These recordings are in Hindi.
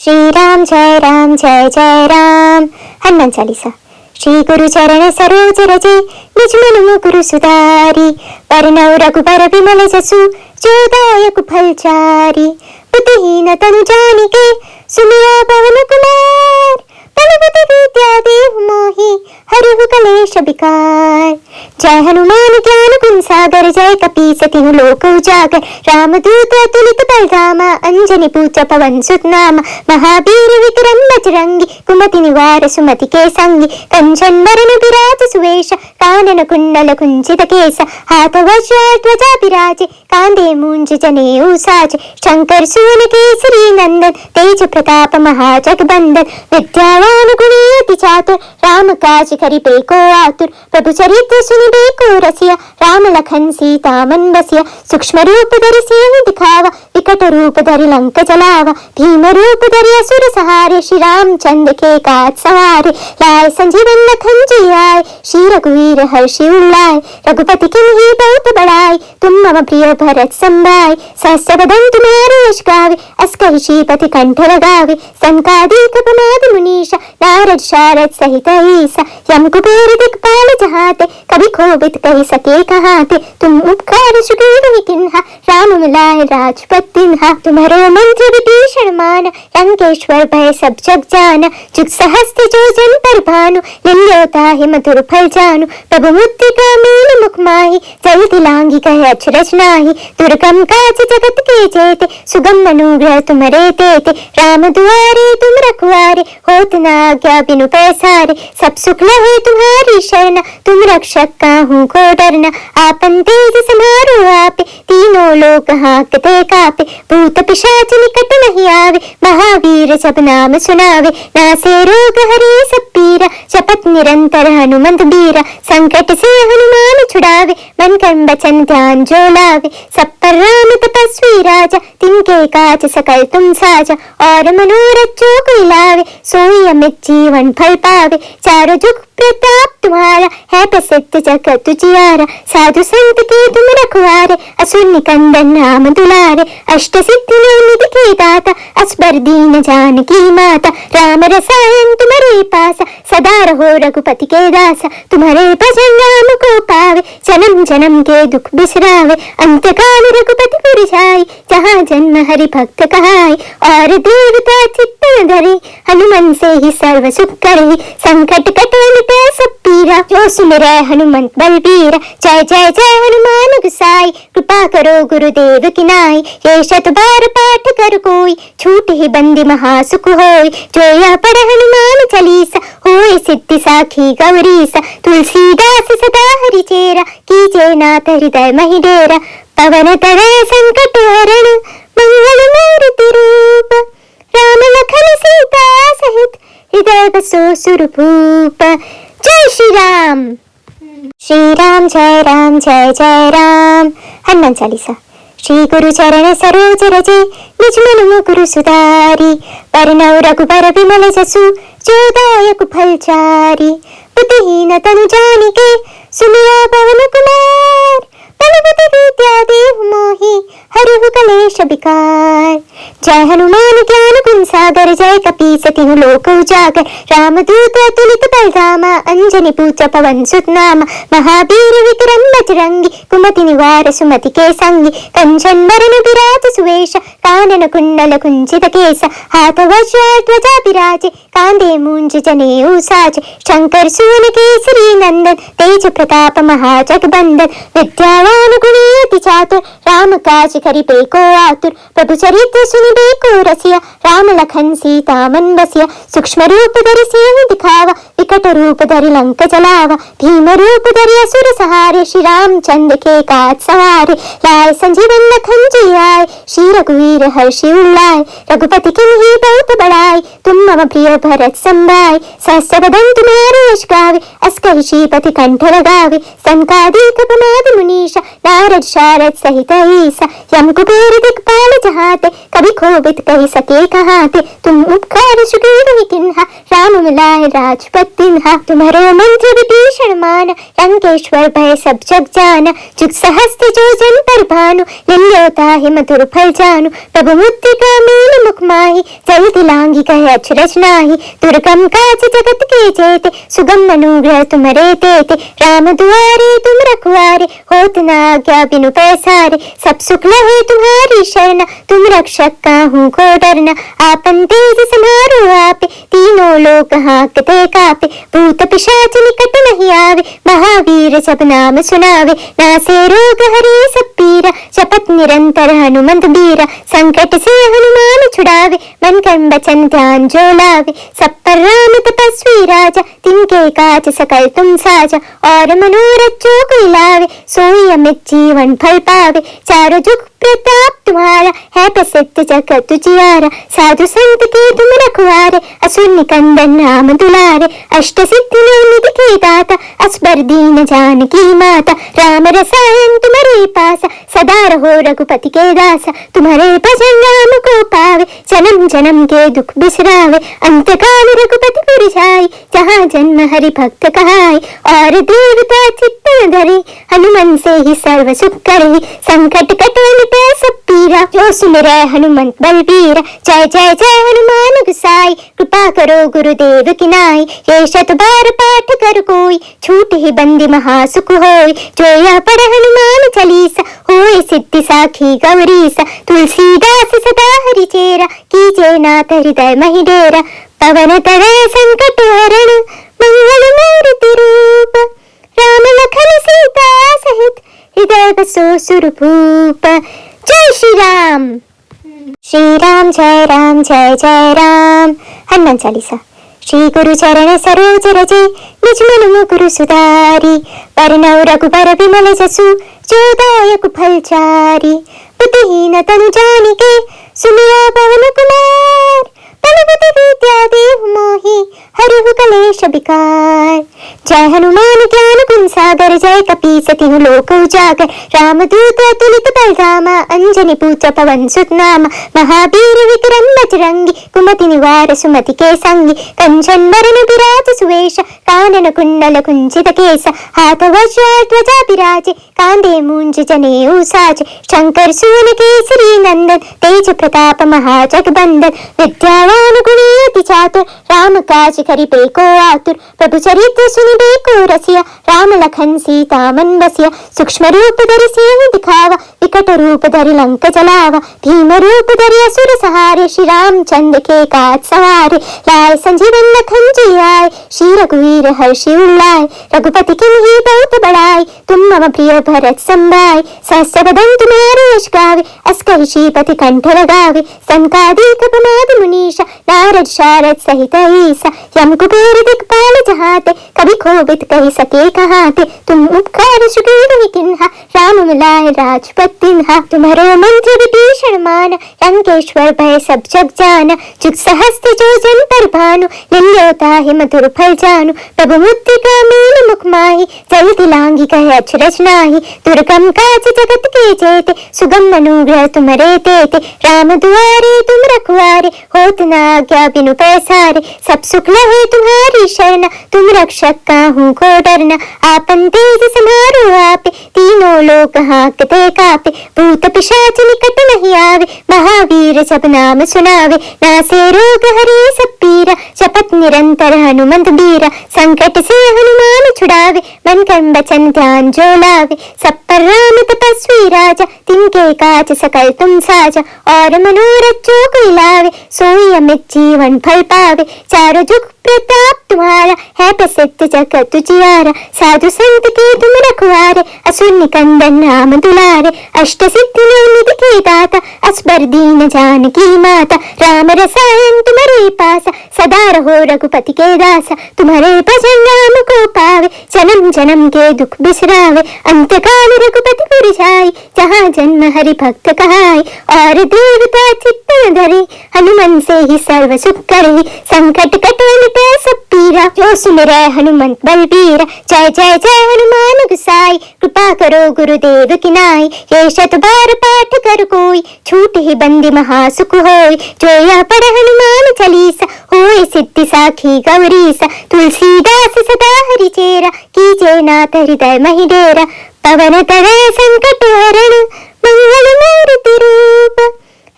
श्री राम जय जय राम। हनुमान चालीसा। श्री गुरु चरण सरोज रजे निज मन मुकुरु सुधारी, परनौ रघुबर विमल जसु जो दायक फल चारी। बुद्धिहीन तनु जानिके सुमिरा पवन कुमार, बल बुद्धि विद्या देहु मोहि हरहु कलेश विकार। जय हनुमान ज्ञान गुण सागर, जय कपीस तिहु लोक उजागर। रामदूत अतुलित बल धामा, अंजनी पुत्र पवन सुत नामा। महावीर विक्रम बजरंगी, कुमति निवार सुमति के संगी। कंचन बरन विराज सुवेश, कानन कुंडल कुंचित केस। हाथ वज्र ध्वजा विराजे, कांधे मूंज जनेऊ साजे। शंकर सून केसरी नंदन, तेज प्रताप महाजगबंदन। विद्यावान गुणी अति चातुर, राम काज करिबे को आतुर। प्रभु चरित्र सुनिबे को रसिया, राम लखन सीता मन बसिया। सूक्ष्म रूप धरि सिंह दिखावा, विकट रूप धरि लंक जलावा। भीम रूप धरि असुर सहारे, श्री रामचंद्र के काज सवारे। लाए संजीवन लखन जी आए, श्री रघुवीर हर्षि उल्लाए। रघुपति किन्हीं बहुत बड़ाई, तुम मम प्रिय भरत संभाय। सहस्र बदन तुम्हारे यश गावे, अस कहि श्रीपति कंठ लगावे। संकादिक ब्रह्मादि मुनीषा, नारद शारद सहित ईसा। यम कुबेर दिक्पाल जहाते, कभी खोबित कहि सके कहाते। तुम उपकार सुग्रीव किन्हा, राम मिलाए राजपद तिन्हा। तुम्हारो मंत्र विभीषण माना, लंकेश्वर भय सब जग जाना। जुग सहस्त्र जो जन पर भानु, लील्यो ताहि मधुर फल जानु। प्रभु मुद्रिका मेल मुख माहि, जल्दी लांगी कहे अचरज नाहि। दुर्गम काज जगत के जेते, सुगम अनुग्रह तुम्हारे तेते। राम दुआरे तुम रखवारे, होत न आज्ञा बिनु पैसारे। सब सुख लहे तुम्हारी शरण, तुम रक्षक काहू को डरना। आपन तेज समारो आपे, तीनों लोक हांकते कापे। भूत पिशाच निकट नहीं आवे, महावीर सब नाम सुनावे। नासे रोग हरे सब पीरा, जपत निरंतर हनुमंत बीरा। संकट से हनुमान छुड़ावे, मन कर्म वचन ध्यान जो लावे। सब पर राम तपस्वी राजा, तिनके काज सकल तुम साजा। और मनोरथ जो कोई लावे, सोई अमित जीवन फल पावे। चारों जुग प्रताप तुम्हारा, है प्रसिद्ध जगत उजियारा। साधु संत के तुम रखवारे, असुर निकंदन राम दुलारे। अष्ट सिद्धि निधि के दाता, असबर दीन जानकी माता। राम रसायन तुम्हारे पासा, सदा रहो रघुपति के दासा। तुम्हारे भजन राम को पावे, जन्म जन्म के दुख बिसरावे। अंत काल रघुपति पुर जाई, जहाँ जन्म हरि भक्त कहाई। और देवता चित्त न धरे, हनुमन से ही सर्व सुख करे। संकट कटे सब पीरा, जो सुमिरै हनुमंत बलबीरा। जय जय जय हनुमान गोसाई, कृपा करो गुरुदेव की नाई। ये शत बार पाठ कर कोई, छूट ही बंदी महासुख होय। जो यह पढ़ हनुमान चालीसा, होय सिद्धि साखी गौरीसा। तुलसीदास सदा हरि चेरा, कीजे नाथ हृदय महि डेरा। पवन तनय संकट हरण, मंगल मूर्ति रूप। राम लखन सीता सहित, हृदय बसो सुरभूप। जय श्री राम। श्री राम जय जय राम। हनुमान चालीसा। श्री गुरु चरण सरोज रजे निज मन मुकुरु सुधारी, परनौ रघुबर विमल जसु जो दायक फल चारी। बुद्धिहीन तनु जानिके सुमिरा पवन कुमार, बल बुद्धि विद्या देहु मोहि हरहु कलेश विकार। जय हनुमान ज्ञान गुण सागर, जय कपीस तिहु लोक उजागर। रामदूत अतुलित बल धामा, अंजनी पुत्र पवन सुत नामा। महावीर विक्रम बजरंगी, कुमति निवार सुमति के संगी। कंचन बरन विराज सुवेश, कानन कुंडल कुंचित केस। हाथ वज्र ध्वजा विराजे, कांधे मूंज जनेऊ साजे। शंकर सून केसरी नंदन, तेज प्रताप महाजगबंदन। विद्यावान गुणी अति चातुर, राम काज करिबे को आतुर। प्रभु चरित्र सुनिबे को रसिया, राम लखन सीता मन बसिया। सूक्ष्म रूप धरि सिंह दिखावा, विकट रूप धरि लंक जलावा। भीम रूप धरि असुर सहारे, श्री रामचंद्र के काज सवारे। लाए संजीवन लखन जी आए, श्री रघुवीर हर्षि उल्लाए। रघुपति किन्हीं बहुत बड़ाई, तुम मम प्रिय भरत संभाय। सहस्र बदन तुम्हारे यश गावे, अस कहि श्रीपति कंठ लगावे। संकादिक ब्रह्मादि मुनीषा, नारद शारद सहित ईसा। यम कुबेर दिक्पाल जहाते, कभी खोबित कहि सके कहाते। तुम उपकार उपकार सुग्रीव किन्हा राम मिलाए राजपत तिन्हा। तुम्हारो मंत्र विभीषण मान लंकेश्वर भय सब जग जाना। जुग सहस्त्र जो जन पर भानु लिल्योता है मधुर फल जानु। प्रभु मुद्रिका मील मुख माही जल्द लांगी कहे अचरज नाही। दुर्गम काज जगत के जेते सुगम अनुग्रह तुम्हारे तेते। राम दुआरे तुम रखवारे होत न आज्ञा बिनु पैसारे। सब सुख लहे तुम्हारी शरण तुम रक्षक काहू को डरना। आपन तेज समारो आपे तीनों लोक हाँकते कापे। भूत पिशाच निकट नहीं आवे महावीर सब नाम सुनावे। नासे रोग हरे सब पीरा जपत निरंतर हनुमंत बीरा। संकट से हनुमान छुड़ावे मन कर्म वचन ध्यान जो लावे। सब पर राम तपस्वी राजा तिनके काज सकल तुम साजा। और मनोरथ जो कोई लावे सोई अमित जीवन फल पावे। चारों जुग प्रताप तुम्हारा है प्रसिद्ध जगत उजियारा। साधु संत के तुम रखवारे असुर निकंदन नाम दुलारे। अष्ट सिद्धि निधि के दाता असबर दीन जानकी माता। राम रसायन तुम्हारे पासा सदा रहो रघुपति के दासा। तुम्हारे भजन राम को पावे जन्म जन्म के दुख बिसरावे। अंत काल रघुपति पुर जाई जहाँ जन्म हरि भक्त कहाई। और देवता चित्त धरे हनुमन से ही सर्व सुख करे। संकट कटे सब पीरा जो सुमिरै हनुमंत बलबीरा। जय जय जय हनुमान गुसाई कृपा करो गुरुदेव की नाई। ये शत बार पाठ कर कोई छूट ही बंदी महासुख होय। जो यह पढ़ हनुमान चालीसा होय सिद्धि साखी गौरीसा। तुलसीदास सदा हरि चेरा कीजे नाथ हृदय महि डेरा। पवन तनय संकट हरण मंगल मूर्ति रूप। राम लखन सीता सहित हृदय बसो सुरभूप। जय श्री राम। श्री राम जय राम। हनुमान चालीसा। श्री गुरु चरण सरोज रजे निज मन मुकुरु सुधारी। वरनौ रघुबर विमल जसु जो दायक फल चारी। बुद्धिहीन तनु जानिके सुमिरा पवन कुमार। बल बुद्धि विद्या देहु मोहि हरहु कलेश विकार। जय हनुमान ज्ञान गुण सागर जय कपीस तिहु लोक उजागर। रामदूत अतुलित बल धामा अंजनी पुत्र पवन सुत नामा। महावीर विक्रम बजरंगी कुमति निवार सुमति के संगी। कंचन वरण विराज सुवेश कानन कुंडल कुंचित केश। हाथ वज्र ध्वजा विराजे कांधे मूंज जनेऊ साजे। शंकर सून केसरी नंदन तेज प्रताप महाजगबंदन। विद्यावान गुणी अति चातुर राम काज करिबे को आतुर। प्रभु चरित्र सुनिबे को रसिया राम लखन सीता मन बसिया। सूक्ष्म रूप धरि सिंह दिखावा विकट रूप धरि लंक जलावा। भीम रूप धरि असुर सहारे श्री रामचंद्र के काज सवारे। लाए संजीवन लखन जी आए श्री रघुवीर हर्षि उल्लाए। रघुपति किन्हीं बहुत बड़ाई तुम मम प्रिय भरत संभाय। सहस्र बदन तुम्हारे यश गावे अस कहि श्रीपति कंठ लगावे। संकादिक प्रमाद मुनीषा नारद शारद सहित ईसा। यम कुबेर दिक्पाल जहाते कभी खोबित कही सके कहाते। तुम उपकार सुग्रीव किन्हा राम मिलाए राजपत तिन्हा। तुम्हारो मंत्र विभीषण मान लंकेश्वर भय सब जग जाना। जुग सहस्त्र जो जन पर भानु लिल्योता है मधुर फल जानु। प्रभु मुद्रिका मील मुख माही जल्द लांगी कहे अचरज नाही। दुर्गम काज जगत के जेते सुगम अनुग्रह तुम्हारे तेते। राम दुआरे तुम रखवारे होत न आज्ञा बिनु पैसारे। सब सुख लहे तुम्हारी शरण तुम रक्षक काहू को डरना। आपन तेज समारो आपे तीनों लोक हाँकते कापे। भूत पिशाच निकट नहीं आवे महावीर सब नाम सुनावे। नासे रोग हरे सब पीरा जपत निरंतर हनुमंत बीरा। संकट से हनुमान छुड़ावे मन कर्म वचन ध्यान जो लावे। सब पर राम तपस्वी राजा तिनके काज सकल तुम साजा। और मनोरथ जो कोई लावे सोई अमित जीवन फल पावे। चारों जुग प्रताप तुम्हारा है प्रसिद्ध जगत उजियारा। साधु संत के तुम रखवारे असुर निकंदन नाम दुलारे। अष्ट सिद्धि निधि के दाता असबर दीन जानकी माता। राम रसायन तुम्हारे पासा सदा रहो रघुपति के दासा। तुम्हारे भजन राम को पावे जन्म जन्म के दुख बिसरावे। अंत काल रघुपति पुर जाई जहाँ जन्म हरि भक्त कहाई। और देवता चित्त धरे हनुमन से ही सर्व सुख करे। संकट कटे सब पीरा जो सुमिरै हनुमंत बलबीरा। जय जय जय हनुमान गुसाई कृपा करो गुरुदेव की नाई। ये शत बार पाठ कर कोई छूट ही बंदी महासुख होय। जो यह पढ़ हनुमान चालीसा साखी गौरी सा तुलसीदास सदा हरि चेरा कीजे नाथ हृदय महि डेरा पवन तनय संकट हरण मंगल मूर्ति रूप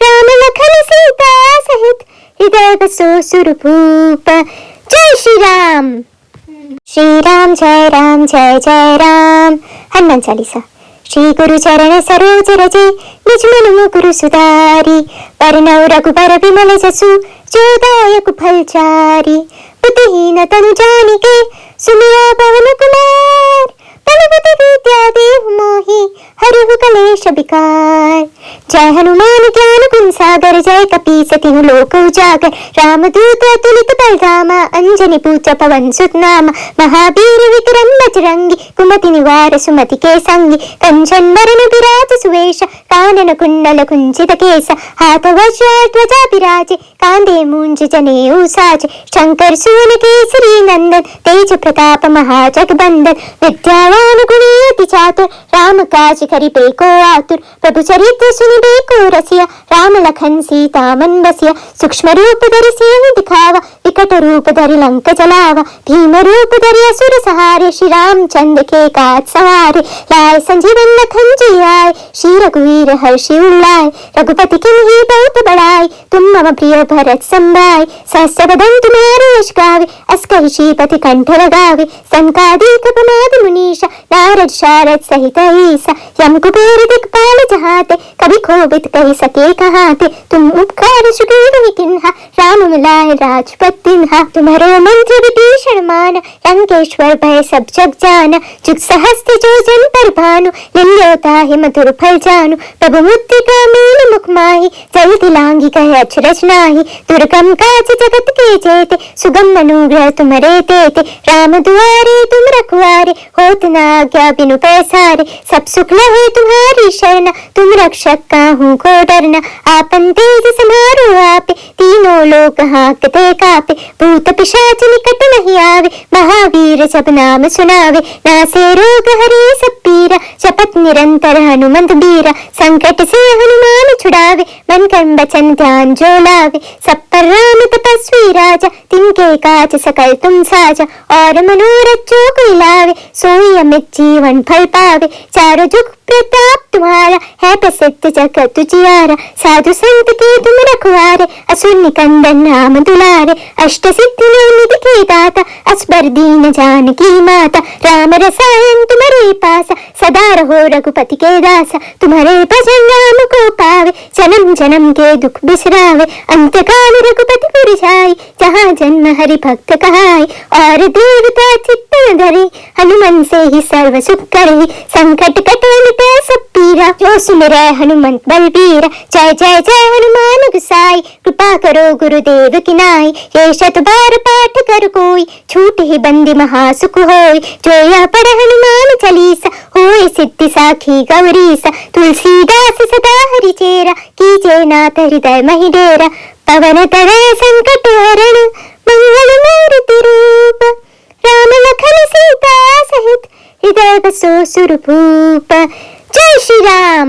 राम लखन सीता सहित हृदय बसो सुरभूप। जय श्री राम। श्री राम जय राम जय जय राम। हनुमान चालीसा। श्री गुरु चरण सरोज रजे निज मन मुकुरु सुधारी परनौ रघुबर विमल जसु जो दायक फलचारी बुद्धिहीन तनु जानिके सुमिरा पवन कुमार बलबुद्धि विद्या देहु मोहि हरहु कलेश विकार। जय हनुमान ज्ञान गुण सागर जय कपीस तिहु लोक उजागर रामदूत अतुलित बलधामा अंजनी पूज्य पवन सुत नामा महावीर विक्रम बजरंगी कुमति निवार सुमति के संगी कंचन वरण विराज सुवेश कानन कुंडल कुंचित केस हाथ वज्र ध्वजा विराजे कांधे मूंज जनेऊ साजे शंकर सून केसरी नंदन तेज प्रताप महाजगबंदन विद्यावान गुणी अति चातुर राम काज करिबे को आतुर प्रभु चरित्र सुनिबे को रसिया राम लखन सीता मन बसिया सूक्ष्म रूप धरि सिंह दिखावा विकट रूप धरि लंक जलावा भीम रूप धरि असुर सहारे श्री रामचंद्र के काज सवारे लाए संजीवन लखन जी आए श्री रघुवीर हर्षि उल्लाए रघुपति किन्हीं बहुत बड़ाई तुम मम प्रिय भरत संभाय सहस्र बदन तुम्हारे यश गावे अस कहि श्रीपति कंठ लगावे संकादिक ब्रह्मादि मुनीषा नारद शारद सहित ईसा यम कुबेर दिक्पाल जहाते कभी खोबित कहि सके कहाते तुम उपकार सुग्रीव ही किन्हा राम मिलाए राजपत तिन्हा तुम्हारो मंत्र विभीषण माना लंकेश्वर भय सब जग जाना जुग सहस्त्र जो जन पर भानु लील्योता है मधुर फल जानू प्रभु मुद्रिका मील मुख माही जल्दी लांगी कहे अचरज नाही दुर्गम काज जगत के जेते सुगम अनुग्रह तुम्हारे तेते राम दुआरे तुम रखवारे होत न आज्ञा बिनु पैसारे सब सुख लहे तुम्हारी शरण तुम रक्षक काहू को डरना आपन तेज समारो आपे तीनों लोक हाँकते कापे भूत पिशाच निकट नहीं आवे महावीर सब नाम सुनावे नासे रोग हरे सब पीरा जपत निरंतर हनुमंत बीरा संकट से हनुमान छुड़ावे मन कर्म वचन ध्यान जो लावे सब पर राम तपस्वी राजा तिनके काज सकल तुम साजा और मनोरथ जो कोई लावे सोई अमित जीवन फल पावे चारों जुग प्रताप तुम्हारा है प्रसिद्ध जगत जियारा साधु संत के तुम रखवारे असुर निकंदन नाम दुलारे अष्ट सिद्धि निधि के दाता असबर दीन जानकी माता राम रसायन तुम्हारे पासा सदा रहो रघुपति के दासा तुम्हारे भजन राम को पावे जन्म जन्म के दुख बिसरावे अंत काल रघुपति पुर जाई जहाँ जन्म हरि भक्त कहाई और देवता चित्त न धरे हनुमान से ही सर्व सुख करे संकट कटन पे सब पीरा जो सुमिरै हनुमंत बलबीरा जय जय जय हनुमान गोसाई कृपा करो गुरुदेव की नाई ये शत बार पाठ कर कोई छूट ही बंदी महासुख होय जो यह पढ़ हनुमान चालीसा होय सिद्धि साखी गौरी सा तुलसीदास सदा हरि चेरा कीजे नाथ हृदय महि डेरा पवन तनय संकट हरण मंगल मूर्ति रूप राम लखन सीता सहित हृदय बसो सुरभूप। जय श्री राम।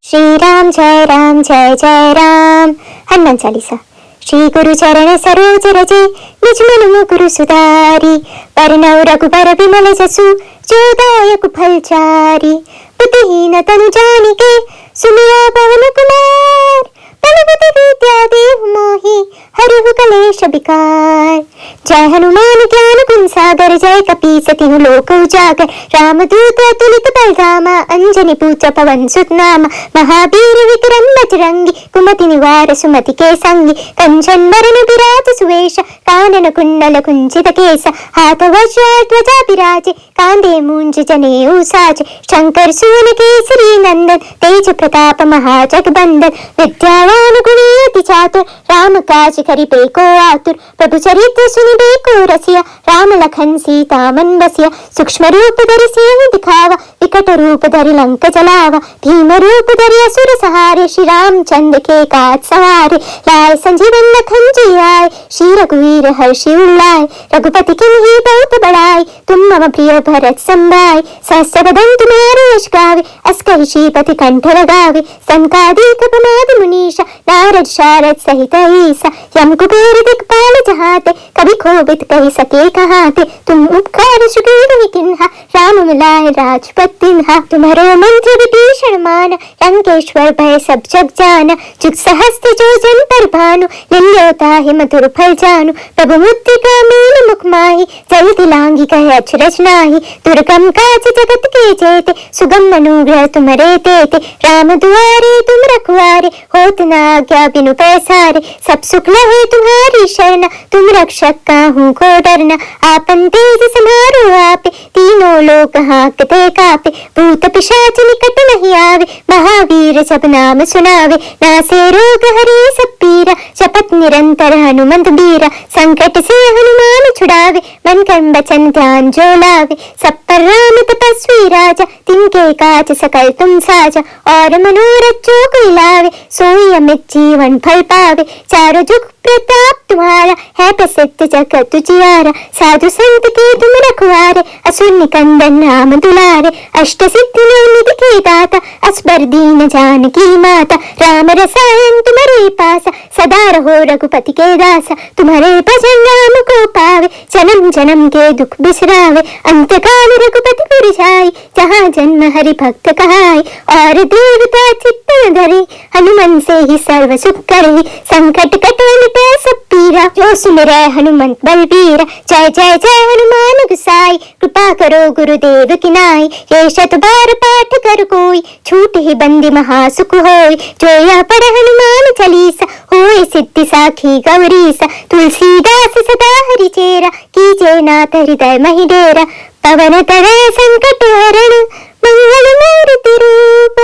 श्री राम जय राम जय जय राम। हनुमान चालीसा। श्री गुरु चरण सरोज रजे निज मन मुकुरु सुधारी परनौ रघुबर विमल जसु जो दायक फलचारी बुद्धिहीन तनु जानिके सुमिरा पवन कुमार बलबुद्धि विद्या देहु मोहि हरहु कलेश विकार। जय हनुमान ज्ञान गुण सागर जय कपीस तिहु लोक उजागर रामदूत अतुलित बलधामा अंजनी पूज्य पवन सुत नामा महावीर विक्रम बजरंगी कुमति निवार सुमति के संगी कंचन वरण विराज सुवेश कानन कुंडल कुंचित केस हाथ वज्र ध्वजा विराजे कांधे मूंज जनेऊ साजे शंकर सून केसरी नंदन तेज प्रताप महाजगबंदन विद्यावान गुणी अति चातुर राम काज करिबे को आतुर प्रभु चरित्र सुनिबे को रसिया राम लखन सीता मन बसिया सूक्ष्म रूप धरि सिंह दिखावा विकट रूप धरि लंक जलावा भीम रूप धरि असुर सहारे श्री रामचंद्र के काज सवारे लाए संजीवन लखन जी आए श्री रघुवीर हर्षि उल्लाए रघुपति किन्हीं बहुत बड़ाई तुम मम प्रिय भरत संभाय सहस्र बदन तुम्हारे यश गावे अस कहि श्रीपति कंठ लगावे संकादिक ब्रह्मादि मुनीषा नारद शारद सहित ईसा यम कुबेर दिक्पाल विशाल जहाते, कभी खोबित कही सके कहाँ थे। तुम उपकार सुग्रीव ही किन्हा, राम मिलाए राजपत तिन्हा। तुम्हारो मंत्र विभीषण माना, लंकेश्वर भय सब जग जाना। जुग सहस्त्र जो जन पर भानु, लिल्योता है मधुर फल जानु। प्रभु मुद्रिका मीन मुख माही, जल्द लांगी कहे अचरज नाही। दुर्गम काज जगत के जेते, सुगम अनुग्रह तुम्हारे तेते। राम दुआरे तुम रखवारे, होत न आज्ञा बिनु पैसारे। सब सुख लहे तुम्हारी शरण, तुम रक्षक काहू को डरना। आपन तेज समारो आपे, तीनों लोक हाँकते कापे। भूत पिशाच निकट नहीं आवे, महावीर जब नाम सुनावे। नासे रोग हरे सब पीरा, जपत निरंतर हनुमंत बीरा। संकट से हनुमान छुड़ावे, मन कर्म वचन ध्यान जो लावे। सब पर राम तपस्वी राजा, तिनके काज सकल तुम साजा। और मनोरथ जो कोई लावे, सोई अमित जीवन फल पावे। चारों जुग प्रताप तुम्हारा, है प्रसिद्ध जगत उजियारा। साधु संत के तुम रखवारे, असुर निकंदन नाम दुलारे। अष्ट सिद्धि निधि के दाता, असबर दीन जानकी माता। राम रसायन तुम्हारे पासा, सदा रहो रघुपति के दासा। तुम्हारे भजन राम को पावे, जन्म जन्म के दुख बिसरावे। अंत काल रघुपति पुर जाई, जहाँ जन्म हरि भक्त कहाई। और देवता चित्त धरे, हनुमन से ही सर्व सुख करे। संकट कटे मिटे सब पीरा, जो सुमिरै हनुमंत बलबीरा। जय जय जय हनुमान गोसाई, कृपा करो गुरुदेव की नाई। ये शत बार पाठ कर कोई, छूट ही बंदी महासुख होय। जो यह पढ़ हनुमान चालीसा, होय सिद्धि साखी गौरीसा। तुलसीदास सदा हरि चेरा, कीजे नाथ हृदय महि डेरा। पवन तनय संकट हरण, मंगल मूर्ति रूप।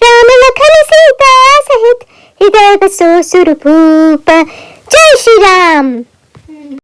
राम लखन सीता सहित, हृदय बसो सुरभूप। जय श्री राम।